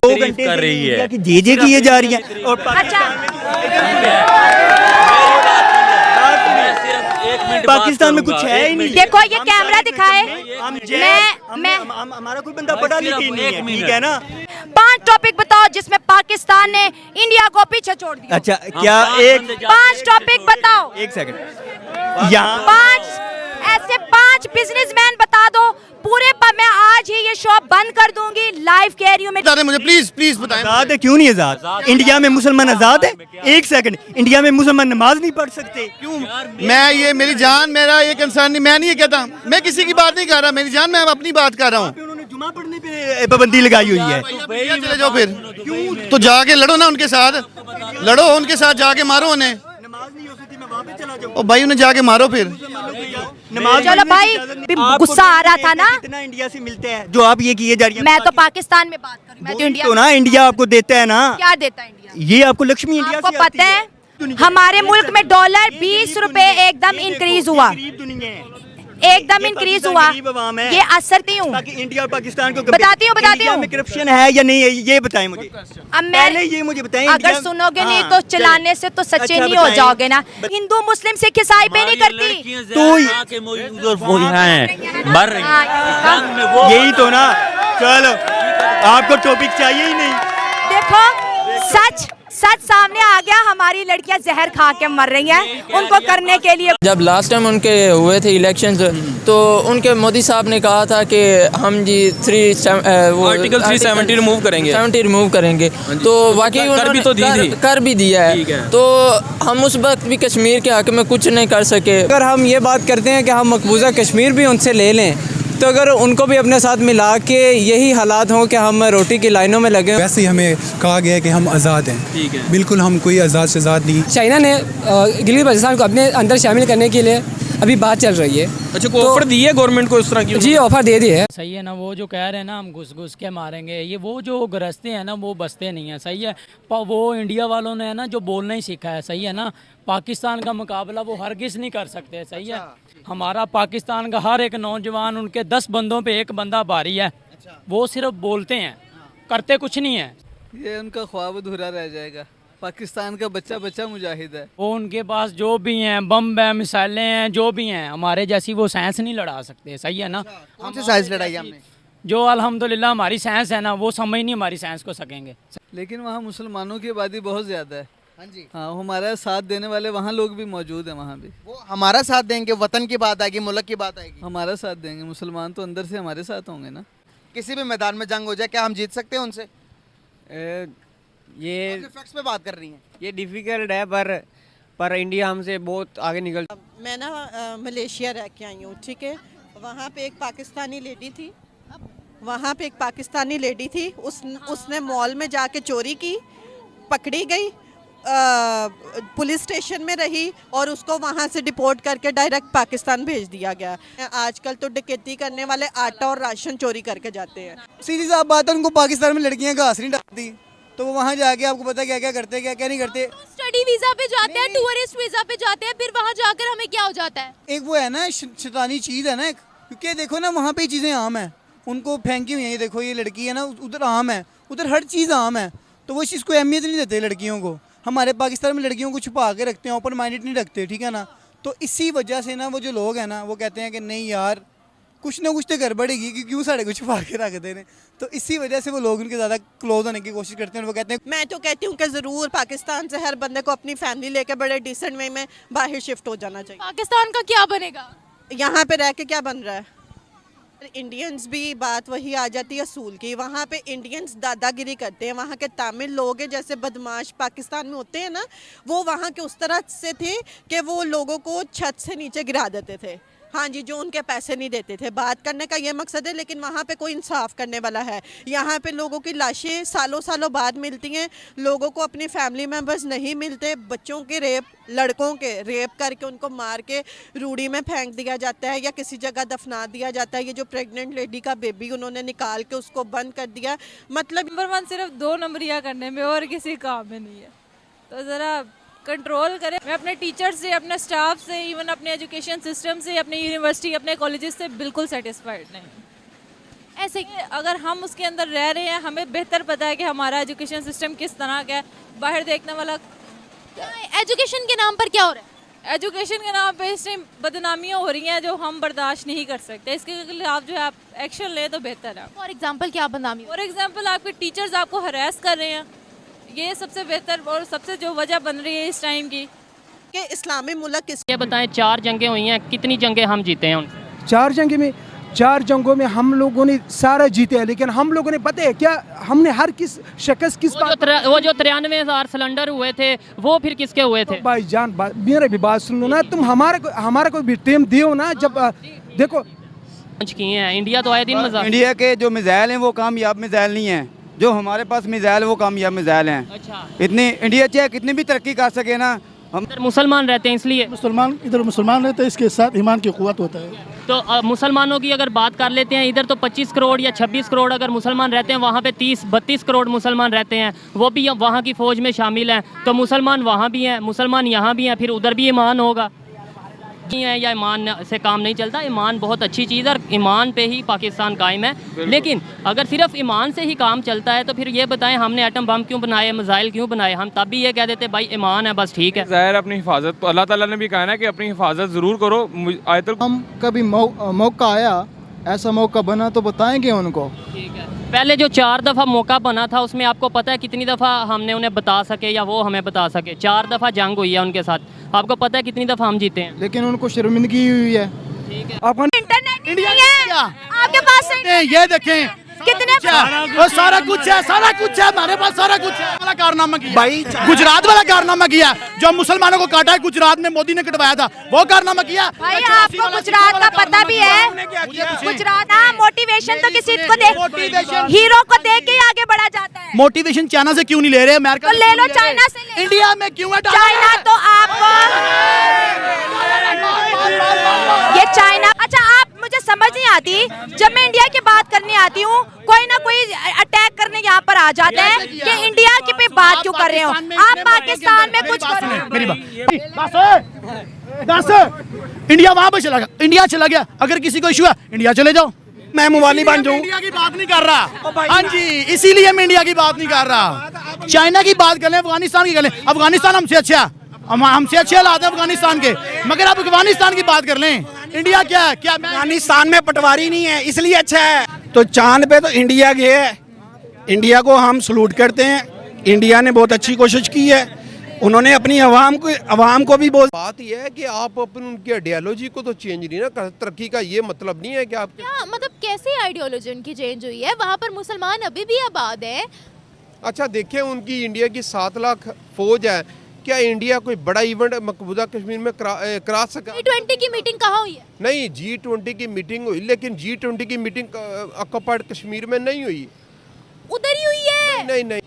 2 घंटे कर रही है कि जे किए जा रही है और पाकिस्तान में कुछ है ही नहीं। देखो ये कैमरा दिखाए, हमारा कोई बंदा पढ़ा लिखी नहीं है, ठीक है ना। 5 टॉपिक बताओ जिसमें पाकिस्तान ने इंडिया को पीछे छोड़ दिया। अच्छा क्या 5 टॉपिक बताओ। 1 सेकंड यहाँ 5 ऐसे 5 बिजनेसमैन बता दो पूरे मैं आज ही ये शॉप बंद कर दूंगी, लाइव कह रही हूँ मैं। मुझे प्लीज बताएं। आजाद है क्यों नहीं आजाद? इंडिया में मुसलमान आजाद है? 1 सेकंड, इंडिया में मुसलमान नमाज नहीं पढ़ सकते क्यों? मैं ये मेरी जान, मेरा ये कंसर्न नहीं, मैं नहीं ये कहता, मैं किसी की बात नहीं कर रहा, मेरी जान मैं अपनी बात कर रहा हूँ। उन्होंने जुमा पढ़ने पे पाबंदी लगाई हुई है। चले जाओ फिर, क्यों? तो जाके लड़ो ना उनके साथ, लड़ो उनके साथ, जाके मारो उन्हें। नमाज नहीं हो सकती, मैं वहाँ पे चला जाऊँ। ओ भाई उन्हें जाके मारो फिर। नमाज चलो भाई, गुस्सा आ रहा था ना। कितना इंडिया से मिलते हैं जो आप ये किए जा रही है? मैं तो पाकिस्तान में बात करूँ, मैं तो इंडिया तो ना इंडिया आपको देता है ना। क्या देता है इंडिया? ये आपको लक्ष्मी इंडिया आपको से आती पता है हमारे मुल्क में डॉलर 20 रुपए एकदम इंक्रीज हुआ, एकदम इंक्रीज हुआ। ये असर क्यों? ताकि इंडिया और पाकिस्तान को बताती हूँ इंडिया में करप्शन है या नहीं है ये बताएं मुझे। अब पहले ये मुझे बताएं। अगर सुनोगे नहीं तो चलाने से तो सच्चे अच्छा, नहीं हो बताएं। जाओगे ना। हिंदू मुस्लिम सिख ईसाई पे नहीं करती तो यही तो ना। चलो आपको टॉपिक चाहिए ही नहीं। देखो सच सामने आ गया, हमारी लड़कियां जहर खा के मर रही हैं, उनको करने के लिए। जब लास्ट टाइम उनके हुए थे इलेक्शंस तो उनके मोदी साहब ने कहा था कि हम जी आर्टिकल 370 रिमूव करेंगे, 70 रिमूव करेंगे। तो वाकई कर भी दिया है। तो हम उस वक्त भी कश्मीर के हक में कुछ नहीं कर सके। अगर हम ये बात करते हैं कि हम मकबूजा कश्मीर भी उनसे ले लें, तो अगर उनको भी अपने साथ मिला के यही हालात हों कि हम रोटी की लाइनों में लगे। वैसे ही हमें कहा गया है कि हम आज़ाद हैं, ठीक है, बिल्कुल हम कोई आज़ाद से आज़ाद नहीं। चाइना ने गिलगित बल्तिस्तान को अपने अंदर शामिल करने के लिए अभी बात चल रही है। अच्छा कोई ऑफर दी है गवर्नमेंट को इस तरह की? जी ऑफर दे दी है। सही है ना, वो जो कह रहे हैं ना हम घुस घुस के मारेंगे, ये वो जो गरजते हैं ना वो बसते नहीं है। सही है, वो इंडिया वालों ने है ना जो बोलना ही सीखा है। सही है ना, पाकिस्तान का मुकाबला वो हरगिज़ नहीं कर सकते। सही है, हमारा पाकिस्तान का हर एक नौजवान उनके 10 बंदों पे 1 बंदा भारी है। वो सिर्फ बोलते हैं, करते कुछ नहीं है। ये उनका ख्वाब अधूरा रह जाएगा। पाकिस्तान का बच्चा मुजाहिद है। वो उनके पास जो भी हैं बम है, मिसाइलें हैं, जो भी हैं, हमारे जैसी वो साइंस नहीं लड़ा सकते। सही है ना। कौन सी साइंस लड़ाई हमने? जो अल्हम्दुलिल्लाह हमारी साइंस है ना वो समझ नहीं हमारी साइंस को सकेंगे। लेकिन वहाँ मुसलमानों की आबादी बहुत ज़्यादा है। हाँ जी, हाँ, हमारा साथ देने वाले वहाँ लोग भी मौजूद हैं। वहाँ भी वो हमारा साथ देंगे, वतन की बात आएगी, मुल्क की बात आएगी, हमारा साथ देंगे। मुसलमान तो अंदर से हमारे साथ होंगे ना। किसी भी मैदान में जंग हो जाए क्या हम जीत सकते हैं उनसे? ये फैक्ट्स पे बात कर रही हैं। ये डिफ़िकल्ट है पर इंडिया हमसे बहुत आगे निकल। मैं ना मलेशिया रह के आई हूँ, ठीक है। वहाँ पे एक पाकिस्तानी लेडी थी, उसने मॉल में जाके चोरी की, पकड़ी गई, पुलिस स्टेशन में रही और उसको वहाँ से डिपोर्ट करके डायरेक्ट पाकिस्तान भेज दिया गया। आजकल तो डकैती करने वाले आटा और राशन चोरी करके जाते हैं। सीधी सी बात है, उनको पाकिस्तान में लड़कियां घास नहीं डालती, तो वो वहाँ जाके आपको पता क्या क्या करते हैं, क्या क्या नहीं करते। स्टडी वीजा पे जाते हैं, टूरिस्ट वीजा पे जाते हैं, फिर वहाँ जाकर हमें क्या हो जाता है? एक वो है ना शैतानी चीज़ है ना, क्योंकि देखो ना वहाँ पे चीज़ें आम है, उनको फेंकी हुई है। ये देखो ये लड़की है ना, उधर आम है, उधर हर चीज़ आम है, तो वो इस चीज़ को अहमियत नहीं देते लड़कियों को। हमारे पाकिस्तान में लड़कियों को छुपा के रखते हैं, ओपन माइंडेड नहीं रखते, ठीक है ना। तो इसी वजह से ना वो जो लोग हैं ना वो कहते हैं कि नहीं यार कुछ ना कुछ तो गड़बड़ेगी कि क्यों साढ़े को छुपा के रख दे रहे। तो इसी वजह से वो लोग उनके ज़्यादा क्लोज होने की कोशिश करते हैं। वो कहते हैं, मैं तो कहती हूँ कि ज़रूर पाकिस्तान से हर बंदे को अपनी फैमिली लेके बड़े डिसेंट वे में बाहर शिफ्ट हो जाना चाहिए। पाकिस्तान का क्या बनेगा? यहाँ पे रह के क्या बन रहा है? इंडियंस भी बात वही आ जाती है असूल की। वहाँ पे इंडियंस दादागिरी करते हैं। वहाँ के तमिल लोग हैं जैसे बदमाश पाकिस्तान में होते हैं ना, वो वहाँ के उस तरह से थे कि वो लोगों को छत से नीचे गिरा देते थे। हाँ जी, जो उनके पैसे नहीं देते थे। बात करने का ये मकसद है, लेकिन वहाँ पे कोई इंसाफ करने वाला है। यहाँ पे लोगों की लाशें सालों सालों बाद मिलती हैं, लोगों को अपनी फैमिली मेम्बर्स नहीं मिलते, बच्चों के रेप, लड़कों के रेप करके उनको मार के रूड़ी में फेंक दिया जाता है या किसी जगह दफना दिया जाता है। ये जो प्रेग्नेंट लेडी का बेबी उन्होंने निकाल के उसको बंद कर दिया। मतलब नंबर 1 सिर्फ 2 नंबरिया करने में और किसी काम में नहीं है। तो ज़रा कंट्रोल करें। मैं अपने टीचर्स से, अपने स्टाफ से, इवन अपने एजुकेशन सिस्टम से, अपने यूनिवर्सिटी, अपने कॉलेजेस से बिल्कुल सेटिस्फाइड नहीं। ऐसे अगर हम उसके अंदर रह रहे हैं, हमें बेहतर पता है कि हमारा एजुकेशन सिस्टम किस तरह का है। बाहर देखने वाला एजुकेशन के नाम पर क्या हो रहा है? एजुकेशन के नाम पे इस टाइम बदनामियाँ हो रही हैं जो हम बर्दाश्त नहीं कर सकते। इसके खिलाफ जो है आप एक्शन लें तो बेहतर है। फॉर एग्जांपल क्या बदनामी? फॉर एग्जांपल आपके टीचर्स आपको हरास कर रहे हैं, ये सबसे बेहतर और सबसे जो वजह बन रही है इस टाइम की कि इस्लामी मुल्क किस। ये बताएं, 4 जंगें हुई हैं, कितनी जंगें हम जीते हैं उनसे? 4 जंगों में हम लोगों ने सारा जीते हैं, लेकिन हम लोगों ने पता है क्या, हमने हर किस शख्स किस वो जो 93,000 सिलेंडर हुए थे वो फिर किसके हुए थे? भाईजान मेरा भी बात सुन लो ना, तुम हमारा कोई भी टीम दियो ना। जब देखो किए हैं, इंडिया तो आए दिन मजाक। इंडिया के जो मिसाइल हैं वो कामयाब मिसाइल नहीं हैं, जो हमारे पास मिसाइल वो कामयाब मिसाइल हैं। अच्छा, इतनी इंडिया चाहे कितनी भी तरक्की कर सके ना, हम मुसलमान रहते हैं इसलिए इधर मुसलमान रहते हैं, इसके साथ ईमान की क़ुव्वत होता है। तो मुसलमानों की अगर बात कर लेते हैं, इधर तो 25 करोड़ या 26 करोड़ अगर मुसलमान रहते हैं, वहाँ पे 30-32 करोड़ मुसलमान रहते हैं, वो भी वहाँ की फ़ौज में शामिल हैं। तो मुसलमान वहाँ भी हैं, मुसलमान यहाँ भी हैं, फिर उधर भी ईमान होगा नहीं है, या ईमान से काम नहीं चलता। ईमान बहुत अच्छी चीज़ है और ईमान पे ही पाकिस्तान कायम है। लेकिन अगर सिर्फ ईमान से ही काम चलता है तो फिर ये बताएं हमने एटम बम क्यों बनाए, मिसाइल क्यों बनाए? हम तब भी ये कह देते भाई ईमान है, बस ठीक है। ज़ाहिर अपनी हिफाजत तो अल्लाह ताला ने भी कहा ना कि अपनी हिफाजत ज़रूर करो। आयतुल हम कभी मौका आया, ऐसा मौका बना तो बताएंगे उनको। ठीक है, पहले जो 4 दफ़ा मौका बना था उसमें आपको पता है कितनी दफ़ा हमने उन्हें बता सके या वो हमें बता सके? 4 दफ़ा जंग हुई है उनके साथ, आपको पता है कितनी दफ़ा हम जीते हैं? लेकिन उनको शर्मिंदगी हुई है। ठीक है, इंटरनेट नहीं है आपके पास? ये देखें कितने वो सारा कुछ है, सारा कुछ है हमारे पास, सारा कुछ है। वाला कारनामा किया भाई, गुजरात वाला कारनामा किया, जो मुसलमानों को काटा है गुजरात में मोदी ने कटवाया था, वो कारनामा किया। भाई आपको गुजरात का पता भी है? गुजरात का मोटिवेशन तो किसी को हीरो को देख के ही आगे बढ़ा जाता है। मोटिवेशन चाइना से क्यों नहीं ले रहे? अमेरिका तो ले लो, चाइना से ले लो। इंडिया में क्यों है? चाइना तो आपको ये चाइना, अच्छा आप मुझे समझ नहीं आती, जब मैं इंडिया की बात करने आती हूँ कोई ना कोई अटैक करने यहाँ पर आ जाता है कि इंडिया की पे बात क्यों कर रहे हो आप? पाकिस्तान में कुछ कर रहे हो? मेरी बात इंडिया वहां पर चला गया, इंडिया चला गया। अगर किसी को इशू है इंडिया चले जाओ, मैं मवाली बन जाऊं। इंडिया की बात नहीं कर रहा, हाँ जी, इसीलिए मैं इंडिया की बात नहीं कर रहा। चाइना की बात कर लें, अफगानिस्तान की कर लें। अफगानिस्तान हमसे अच्छा, हमसे अच्छे हालात है अफगानिस्तान के, मगर आप अफगानिस्तान की बात कर लें। इंडिया क्या है? क्या अफगानिस्तान में पटवारी नहीं है इसलिए अच्छा है। तो चांद पे तो इंडिया गया है, इंडिया को हम सलूट करते हैं। इंडिया ने बहुत अच्छी कोशिश की है, उन्होंने अपनी अवाम को भी बोल। बात यह है कि आप अपनी उनकी आइडियोलॉजी को तो चेंज नहीं ना कर, तरक्की का ये मतलब नहीं है कि आप क्या मतलब कैसे आइडियोलॉजी उनकी चेंज हुई है? वहाँ पर मुसलमान अभी भी आबाद है। अच्छा देखें, उनकी इंडिया की 7 लाख फौज है, क्या इंडिया कोई बड़ा इवेंट मकबूजा कश्मीर में करा सका? G20 की मीटिंग कहाँ हुई है? नहीं, G20 की मीटिंग हुई, लेकिन G20 की मीटिंग ऑक्युपाइड कश्मीर में नहीं हुई, उधर ही हुई है। नहीं नहीं,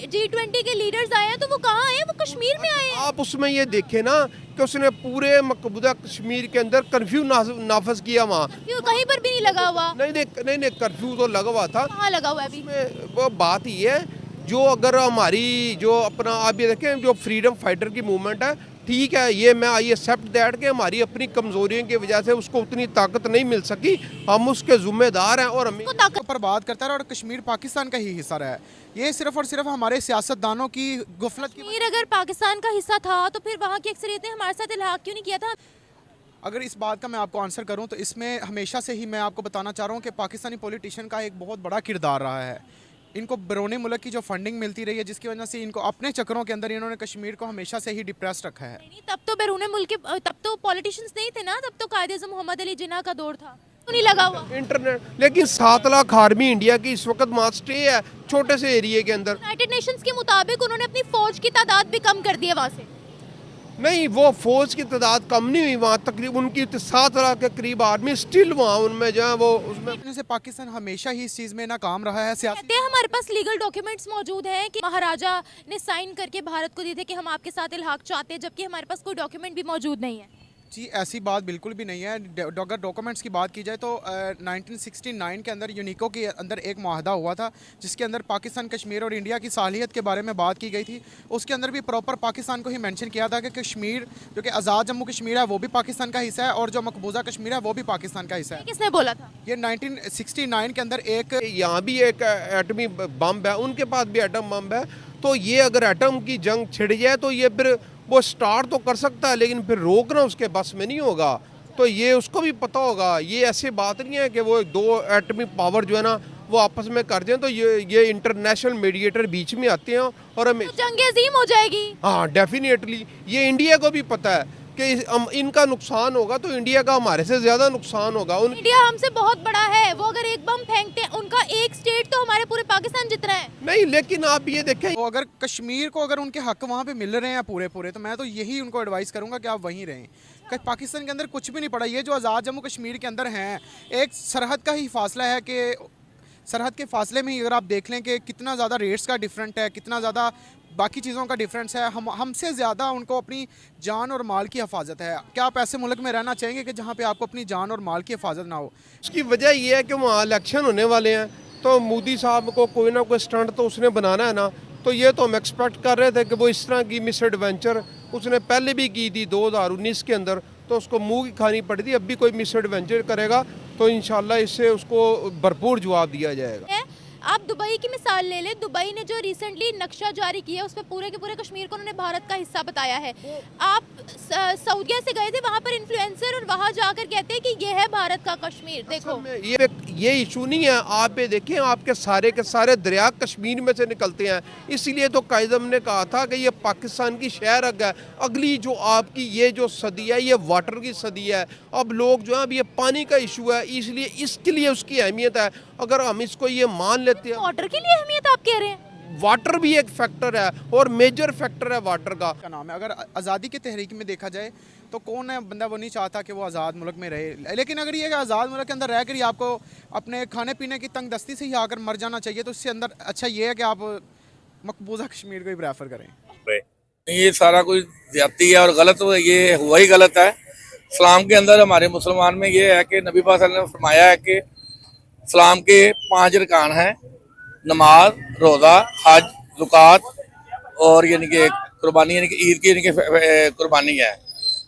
G20 के लीडर्स आए हैं तो वो कहाँ आए? वो कश्मीर में आए हैं। आप उसमें ये देखे ना कि उसने पूरे मकबूजा कश्मीर के अंदर कर्फ्यू नाफज किया वहाँ। कहीं पर भी नहीं लगा हुआ? नहीं, कर्फ्यू तो लगा हुआ था। कहाँ लगा हुआ है अभी? वो बात ये है, जो अगर हमारी जो अपना आप ये देखें, जो फ्रीडम फाइटर की मूवमेंट है, ठीक है, ये मैं आई एक्सेप्ट दैट कि हमारी अपनी कमजोरियों की वजह से उसको उतनी ताकत नहीं मिल सकी, हम उसके जिम्मेदार हैं और हमें ताकत पर बात करता है। और कश्मीर पाकिस्तान का ही हिस्सा रहा है, ये सिर्फ और सिर्फ हमारे सियासतदानों की गुफलत की। अगर पाकिस्तान का हिस्सा था तो फिर वहाँ की अक्सरियत ने हमारे साथ इल्हाक क्यों नहीं किया था? अगर इस बात का मैं आपको आंसर करूं तो इसमें हमेशा से ही मैं आपको बताना चाह रहा हूं कि पाकिस्तानी पॉलिटिशियन का एक बहुत बड़ा किरदार रहा है। इनको बैरून मुल्क की जो फंडिंग मिलती रही है, जिसकी वजह से इनको अपने चक्करों के अंदर इन्होंने कश्मीर को हमेशा से ही डिप्रेस रखा है। नहीं, तब तो बैरून मुल्क तब तो पॉलिटिशियंस नहीं थे ना, तब तो कायदे-ए-आज़म मोहम्मद अली जिन्ना का दौर था, तो नहीं लगा हुआ इंटरनेट। लेकिन 7 लाख आर्मी इंडिया की इस वक्त वहाँ स्टे है, छोटे से एरिया के अंदर। यूनाइटेड नेशंस के मुताबिक उन्होंने अपनी फौज की तादाद भी कम कर दी है वहाँ से। नहीं, वो फौज की तादाद कम नहीं हुई, वहाँ तकरीबन उनकी 7 लाख के करीब आर्मी स्टिल वहाँ उनमें जो है वो उसमें से पाकिस्तान हमेशा ही इस चीज़ में नाकाम रहा है। कहते हैं हमारे पास लीगल डॉक्यूमेंट्स मौजूद हैं कि महाराजा ने साइन करके भारत को दिए थे कि हम आपके साथ इल्हाक चाहते हैं, जबकि हमारे पास कोई डॉक्यूमेंट भी मौजूद नहीं है। जी ऐसी बात बिल्कुल भी नहीं है। अगर डॉक्यूमेंट्स की बात की जाए तो 1969 के अंदर यूनिको के अंदर एक मुआहदा हुआ था जिसके अंदर पाकिस्तान, कश्मीर और इंडिया की सालियत के बारे में बात की गई थी। उसके अंदर भी प्रॉपर पाकिस्तान को ही मेंशन किया था कि कश्मीर जो कि आज़ाद जम्मू कश्मीर है वो भी पाकिस्तान का हिस्सा है और जो मकबूजा कश्मीर है वो भी पाकिस्तान का हिस्सा है। किसने बोला था? ये 1969 के अंदर एक यहाँ भी एक एटमी बम है, उनके पास भी एटम बम है। तो ये अगर एटम की जंग छिड़ जाए तो ये फिर वो स्टार्ट तो कर सकता है लेकिन फिर रोकना उसके बस में नहीं होगा। तो ये उसको भी पता होगा। ये ऐसी बात नहीं है कि वो दो एटमी पावर जो है ना वो आपस में कर दें। तो ये इंटरनेशनल मीडिएटर बीच में आते हैं और हमें तो जंग अजीम हो जाएगी। हाँ डेफिनेटली ये इंडिया को भी पता है कि इनका नुकसान होगा तो इंडिया का हमारे से ज़्यादा नुकसान होगा। इंडिया हमसे बहुत बड़ा है, वो अगर एक बम फेंकते हैं उनका एक स्टेट तो हमारे पूरे पाकिस्तान जितना है। नहीं लेकिन आप ये देखें तो अगर कश्मीर को अगर उनके हक वहाँ पे मिल रहे हैं पूरे तो मैं तो यही उनको एडवाइस करूँगा कि आप वहीं रहें। पाकिस्तान के अंदर कुछ भी नहीं पड़ा। ये जो आज़ाद जम्मू कश्मीर के अंदर हैं एक सरहद का ही फासला है कि सरहद के फासले में ही अगर आप देख लें कि कितना ज़्यादा रेट्स का डिफरेंट है, कितना ज़्यादा बाकी चीज़ों का डिफरेंस है। हमसे ज़्यादा उनको अपनी जान और माल की हिफाजत है। क्या आप ऐसे मुल्क में रहना चाहेंगे कि जहाँ पे आपको अपनी जान और माल की हिफाजत ना हो? उसकी वजह ये है कि वहाँ इलेक्शन होने वाले हैं तो मोदी साहब को कोई ना कोई स्टंट तो उसने बनाना है ना। तो ये तो हम एक्सपेक्ट कर रहे थे कि वो इस तरह की मिस एडवेंचर उसने पहले भी की थी 2019 के अंदर, तो उसको मुंह की खानी पड़ी थी। अब भी कोई मिस एडवेंचर करेगा तो इंशाल्लाह इससे उसको भरपूर जवाब दिया जाएगा। आप दुबई की मिसाल ले लें। दुबई ने जो रिसेंटली नक्शा जारी किया उस पर पूरे के पूरे कश्मीर को उन्होंने भारत का हिस्सा बताया है। आप सऊदीया से गए थे, वहाँ पर इन्फ्लुएंसर और वहाँ जाकर कहते हैं कि ये है भारत का कश्मीर। देखो ये इशू नहीं है। आप ये देखें आपके सारे दरिया कश्मीर में से निकलते हैं। इसीलिए तो कायदम ने कहा था कि ये पाकिस्तान की शहर है। अगली जो आपकी ये जो सदी है ये वाटर की सदी है। अब लोग जो है अब ये पानी का इशू है, इसलिए इसके लिए उसकी अहमियत है। अगर हम इसको ये मान लेते हैं, वाटर की लिए अहमियत आप कह रहे हैं? वाटर भी एक फैक्टर है और मेजर फैक्टर है वाटर का नाम है। अगर आज़ादी की तहरीक में देखा जाए तो कौन है बंदा वो नहीं चाहता कि वो आज़ाद मुल्क में रहे। लेकिन अगर ये आज़ाद मुल्क के अंदर रह कर ही आपको अपने खाने पीने की तंग दस्ती से ही आकर मर जाना चाहिए तो इससे अंदर अच्छा ये है कि आप मकबूजा कश्मीर को ही प्रेफर करें। ये सारा कुछ ज्यादती है और गलत ये हुआ ही गलत है। इस्लाम के अंदर हमारे मुसलमान में ये है कि नबी पाक सल्लल्लाहु अलैहि वसल्लम ने फरमाया है कि इस्लाम के 5 रकान हैं, नमाज, रोज़ा, हज, ज़कात और यानी कि कुर्बानी, यानी कि ईद की यानी कि कुर्बानी है।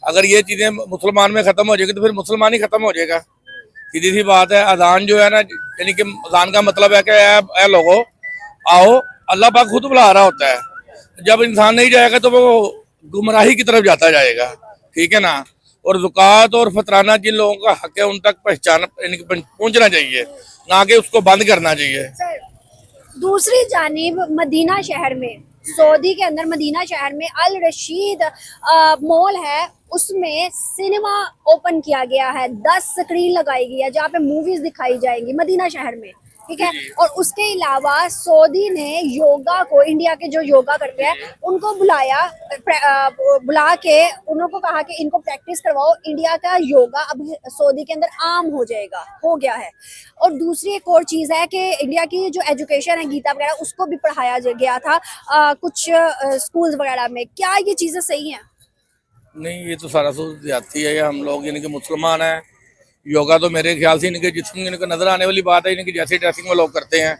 अगर ये चीज़ें मुसलमान में ख़त्म हो जाएगी तो फिर मुसलमान ही ख़त्म हो जाएगा। सीधी सी बात है। अजान जो है ना, यानी कि अजान का मतलब है कि ऐ लोगो आओ, अल्लाह पाक खुद बुला रहा होता है। जब इंसान नहीं जाएगा तो वो गुमराही की तरफ जाता जाएगा, ठीक है ना। और ज़कात और फतराना जिन लोगों का हक है उन तक पहुंचना चाहिए, ना कि उसको बंद करना चाहिए। दूसरी जानिब मदीना शहर में, सऊदी के अंदर मदीना शहर में अल रशीद मॉल है, उसमें सिनेमा ओपन किया गया है। 10 स्क्रीन लगाई गई है जहाँ पे मूवीज दिखाई जाएंगी मदीना शहर में, ठीक है। और उसके अलावा सऊदी ने योगा को, इंडिया के जो योगा करते हैं उनको बुला के उनको कहा कि इनको प्रैक्टिस करवाओ। इंडिया का योगा अब सऊदी के अंदर आम हो गया है। और दूसरी एक और चीज़ है कि इंडिया की जो एजुकेशन है, गीता वगैरह, उसको भी पढ़ाया गया था कुछ स्कूल्स वगैरह में। क्या ये चीज़ें सही हैं? नहीं, ये तो सारा ज्यादती है। हम लोग यानी कि मुसलमान हैं, योगा तो मेरे ख्याल से इनके जिस्म इनको नजर आने वाली बात है, इनकी जैसी ड्रेसिंग में लोग करते हैं,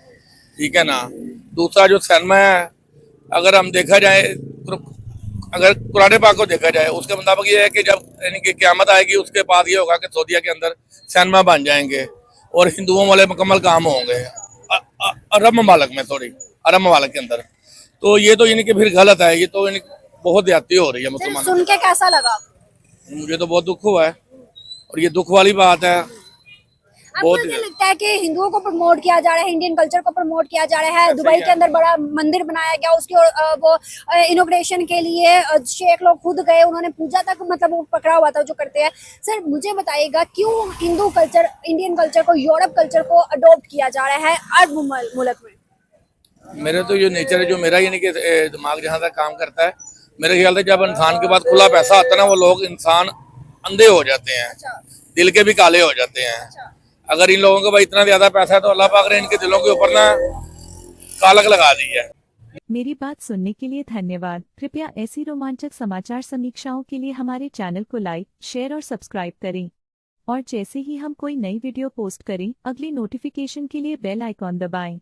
ठीक है ना। दूसरा जो सिनेमा है, अगर हम देखा जाए, अगर कुरान पाक को देखा जाए, उसके मुताबिक ये है कि जब यानी कि क़यामत आएगी उसके बाद ये होगा कि सऊदीया के अंदर सिनेमा बन जाएंगे और हिंदुओं वाले मुकम्मल काम होंगे अरब ममालिक में, अरब ममालिक के अंदर। तो ये तो यानी कि फिर गलत है। ये तो यानी बहुत ज्यादती हो रही है मुसलमान। सुन के कैसा लगा? मुझे तो बहुत दुख हुआ है और ये दुख वाली बात है। आपको क्या लगता है कि हिंदुओं को प्रमोट किया जा रहा है, इंडियन कल्चर को प्रमोट किया जा रहा है? दुबई के अंदर बड़ा मंदिर बनाया गया, उसकी वो इनॉग्रेशन के लिए शेख लोग खुद गए, उन्होंने पूजा तक मतलब वो पकड़ा हुआ था जो करते हैं। सर मुझे बताइएगा क्यों हिंदू कल्चर, इंडियन कल्चर को, यूरोप कल्चर को अडोप्ट किया जा रहा है अरब मुल्क में? मेरे तो जो नेचर है, जो मेरा यानी कि दिमाग जहाँ तक काम करता है, मेरे ख्याल से जब इंसान के पास खुला पैसा आता है ना, वो लोग इंसान अंधे हो जाते हैं, दिल के भी काले हो जाते हैं। अगर इन लोगों के पास इतना ज्यादा पैसा है तो अल्लाह पाक ने इनके दिलों के ऊपर ना कालक लगा दी है। मेरी बात सुनने के लिए धन्यवाद। कृपया ऐसी रोमांचक समाचार समीक्षाओं के लिए हमारे चैनल को लाइक, शेयर और सब्सक्राइब करें। और जैसे ही हम कोई नई वीडियो पोस्ट करें, अगली नोटिफिकेशन के लिए बेल आइकॉन दबाएं।